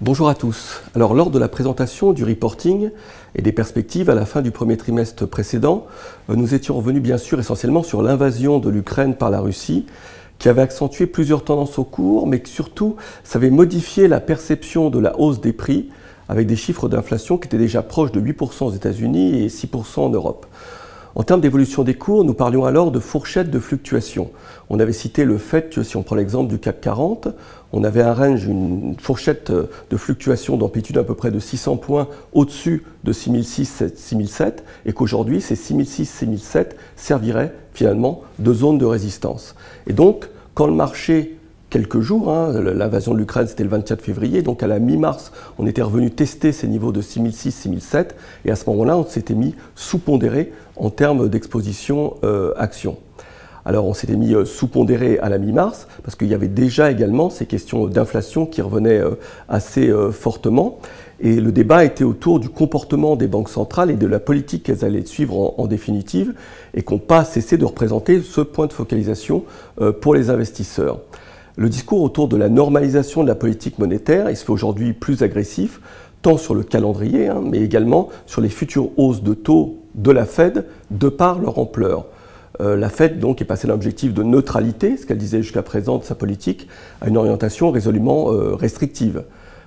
Bonjour à tous. Alors, lors de la présentation du reporting et des perspectives à la fin du premier trimestre précédent, nous étions revenus bien sûr essentiellement sur l'invasion de l'Ukraine par la Russie, qui avait accentué plusieurs tendances au cours, mais que surtout, ça avait modifié la perception de la hausse des prix, avec des chiffres d'inflation qui étaient déjà proches de 8% aux États-Unis et 6% en Europe. En termes d'évolution des cours, nous parlions alors de fourchettes de fluctuation. On avait cité le fait que, si on prend l'exemple du CAC 40, on avait un range, une fourchette de fluctuation d'amplitude à peu près de 600 points au-dessus de 6006-6007, et qu'aujourd'hui, ces 6006-6007 serviraient finalement de zone de résistance. Et donc, quand le marché, quelques jours, l'invasion de l'Ukraine c'était le 24 février, donc à la mi-mars, on était revenu tester ces niveaux de 6006-6007, et à ce moment-là, on s'était mis sous-pondéré en termes d'exposition action. Alors on s'était mis sous-pondéré à la mi-mars, parce qu'il y avait déjà également ces questions d'inflation qui revenaient assez fortement, et le débat était autour du comportement des banques centrales et de la politique qu'elles allaient suivre en définitive, et qui n'ont pas cessé de représenter ce point de focalisation pour les investisseurs. Le discours autour de la normalisation de la politique monétaire, il se fait aujourd'hui plus agressif, tant sur le calendrier, mais également sur les futures hausses de taux de la Fed, de par leur ampleur. La Fed donc est passée d'un objectif de neutralité, ce qu'elle disait jusqu'à présent de sa politique, à une orientation résolument restrictive.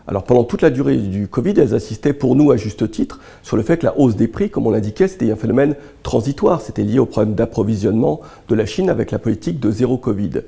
Alors pendant toute la durée du Covid, elles assistaient pour nous à juste titre sur le fait que la hausse des prix, comme on l'indiquait, c'était un phénomène transitoire, c'était lié au problème d'approvisionnement de la Chine avec la politique de zéro Covid.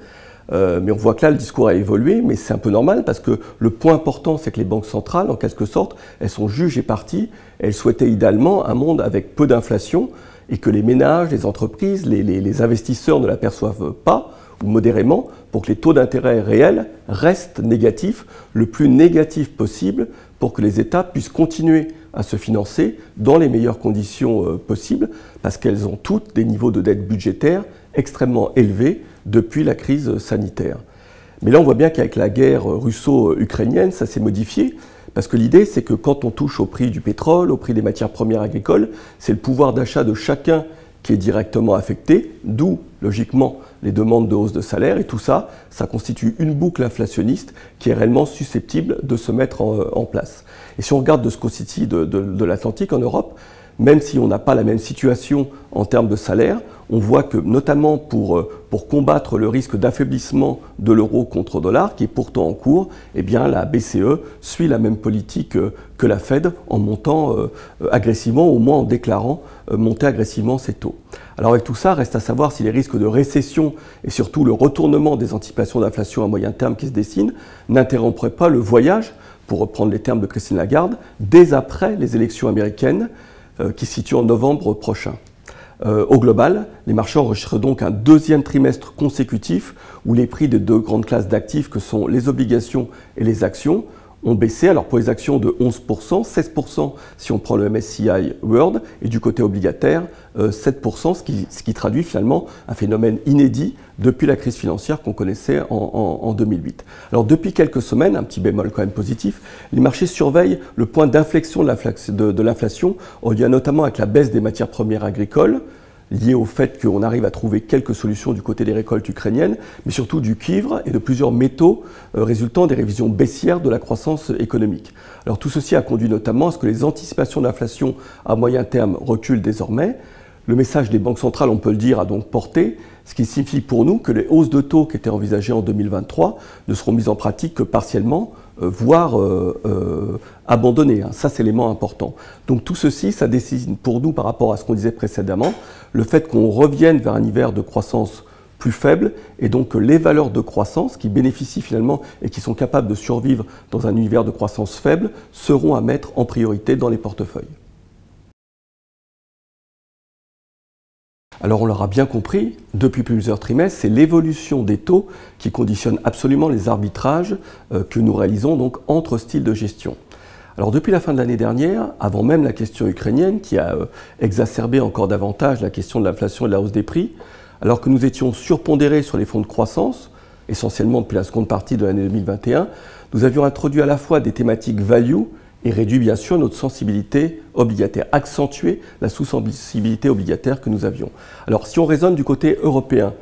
Mais on voit que là, le discours a évolué, mais c'est un peu normal parce que le point important, c'est que les banques centrales, en quelque sorte, elles sont juges et parties. Elles souhaitaient idéalement un monde avec peu d'inflation et que les ménages, les entreprises, les investisseurs ne l'aperçoivent pas ou modérément pour que les taux d'intérêt réels restent négatifs, le plus négatifs possible pour que les États puissent continuer à se financer dans les meilleures conditions possibles parce qu'elles ont toutes des niveaux de dette budgétaire extrêmement élevés depuis la crise sanitaire. Mais là, on voit bien qu'avec la guerre russo-ukrainienne, ça s'est modifié, parce que l'idée, c'est que quand on touche au prix du pétrole, au prix des matières premières agricoles, c'est le pouvoir d'achat de chacun qui est directement affecté, d'où, logiquement, les demandes de hausse de salaire, et tout ça, ça constitue une boucle inflationniste qui est réellement susceptible de se mettre en place. Et si on regarde de ce côté-ci de l'Atlantique, en Europe, même si on n'a pas la même situation en termes de salaire, on voit que notamment pour combattre le risque d'affaiblissement de l'euro contre le dollar, qui est pourtant en cours, eh bien la BCE suit la même politique que la Fed en montant agressivement, au moins en déclarant monter agressivement ses taux. Alors avec tout ça, reste à savoir si les risques de récession et surtout le retournement des anticipations d'inflation à moyen terme qui se dessinent n'interrompraient pas le voyage, pour reprendre les termes de Christine Lagarde, dès après les élections américaines, qui se situe en novembre prochain. Au global, les marchés enregistrent donc un deuxième trimestre consécutif où les prix des deux grandes classes d'actifs que sont les obligations et les actions ont baissé. Alors pour les actions de 11%, 16% si on prend le MSCI World, et du côté obligataire, 7%, ce qui traduit finalement un phénomène inédit depuis la crise financière qu'on connaissait en 2008. Alors depuis quelques semaines, un petit bémol quand même positif, les marchés surveillent le point d'inflexion de l'inflation, en lien notamment avec la baisse des matières premières agricoles, lié au fait qu'on arrive à trouver quelques solutions du côté des récoltes ukrainiennes, mais surtout du cuivre et de plusieurs métaux résultant des révisions baissières de la croissance économique. Alors tout ceci a conduit notamment à ce que les anticipations d'inflation à moyen terme reculent désormais. Le message des banques centrales, on peut le dire, a donc porté, ce qui signifie pour nous que les hausses de taux qui étaient envisagées en 2023 ne seront mises en pratique que partiellement, voire abandonnées. Ça, c'est l'élément important. Donc tout ceci, ça décide pour nous, par rapport à ce qu'on disait précédemment, le fait qu'on revienne vers un hiver de croissance plus faible, et donc que les valeurs de croissance qui bénéficient finalement et qui sont capables de survivre dans un univers de croissance faible seront à mettre en priorité dans les portefeuilles. Alors on l'aura bien compris, depuis plusieurs trimestres, c'est l'évolution des taux qui conditionne absolument les arbitrages que nous réalisons donc entre styles de gestion. Alors depuis la fin de l'année dernière, avant même la question ukrainienne qui a exacerbé encore davantage la question de l'inflation et de la hausse des prix, alors que nous étions surpondérés sur les fonds de croissance, essentiellement depuis la seconde partie de l'année 2021, nous avions introduit à la fois des thématiques value et réduit bien sûr notre sensibilité obligataire, accentué la sous-sensibilité obligataire que nous avions. Alors si on raisonne du côté européen,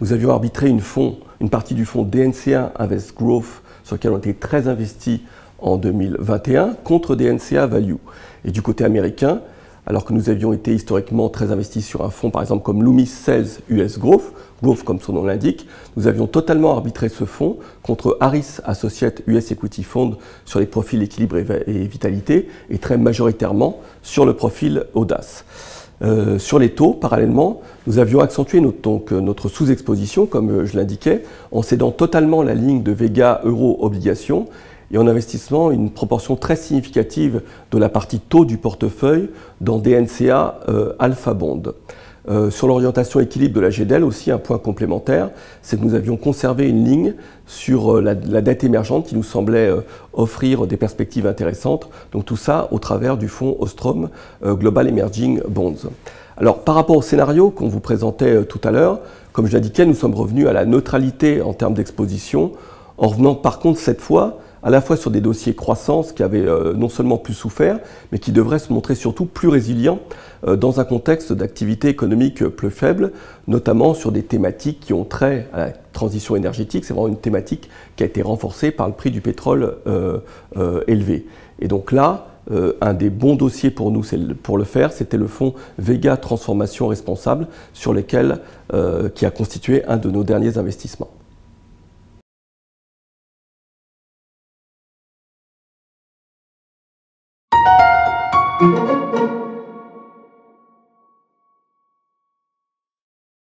nous avions arbitré une partie du fonds DNC1 Invest Growth sur lequel on était très investis en 2021 contre des NCA Value. Et du côté américain, alors que nous avions été historiquement très investis sur un fonds, par exemple comme Loomis Sales US Growth, Growth comme son nom l'indique, nous avions totalement arbitré ce fonds contre Harris Associates US Equity Fund sur les profils équilibre et vitalité, et très majoritairement sur le profil audace. Sur les taux, parallèlement, nous avions accentué notre sous-exposition, comme je l'indiquais, en cédant totalement la ligne de Vega Euro Obligations et en investissement une proportion très significative de la partie taux du portefeuille dans des NCA Alpha Bond. Sur l'orientation équilibre de la GDEL aussi, un point complémentaire, c'est que nous avions conservé une ligne sur la dette émergente qui nous semblait offrir des perspectives intéressantes. Donc tout ça au travers du fonds Ostrom Global Emerging Bonds. Alors par rapport au scénario qu'on vous présentait tout à l'heure, comme je l'indiquais, nous sommes revenus à la neutralité en termes d'exposition, en revenant par contre cette fois à la fois sur des dossiers croissance qui avaient non seulement plus souffert, mais qui devraient se montrer surtout plus résilients dans un contexte d'activité économique plus faible, notamment sur des thématiques qui ont trait à la transition énergétique. C'est vraiment une thématique qui a été renforcée par le prix du pétrole élevé. Et donc là, un des bons dossiers pour nous pour le faire, c'était le fonds Vega Transformation Responsable, sur lequel qui a constitué un de nos derniers investissements.